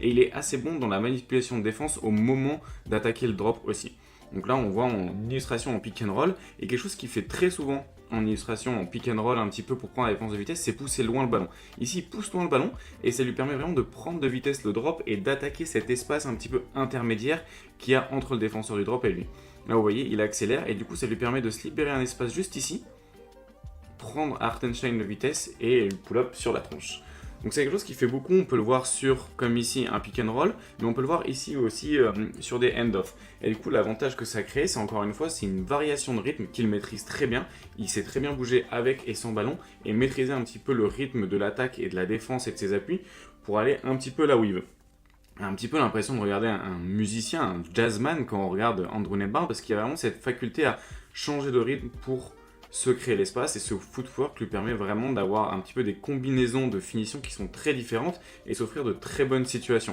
et il est assez bon dans la manipulation de défense au moment d'attaquer le drop aussi. Donc là, on voit en illustration en pick and roll, et quelque chose qu'il fait très souvent en illustration en pick and roll un petit peu pour prendre la défense de vitesse, c'est pousser loin le ballon. Ici, il pousse loin le ballon, et ça lui permet vraiment de prendre de vitesse le drop et d'attaquer cet espace un petit peu intermédiaire qu'il y a entre le défenseur du drop et lui. Là, vous voyez, il accélère, et du coup, ça lui permet de se libérer un espace juste ici, prendre Hartenstein de vitesse et pull-up sur la tronche. Donc c'est quelque chose qui fait beaucoup, on peut le voir sur, comme ici, un pick and roll, mais on peut le voir ici aussi sur des end-off. Et du coup, l'avantage que ça crée, c'est encore une fois, c'est une variation de rythme qu'il maîtrise très bien. Il sait très bien bouger avec et sans ballon, et maîtriser un petit peu le rythme de l'attaque et de la défense et de ses appuis pour aller un petit peu là où il veut. Un petit peu l'impression de regarder un musicien, un jazzman quand on regarde Andrew Nembhard, parce qu'il y a vraiment cette faculté à changer de rythme pour se créer l'espace, et ce footwork lui permet vraiment d'avoir un petit peu des combinaisons de finition qui sont très différentes et s'offrir de très bonnes situations.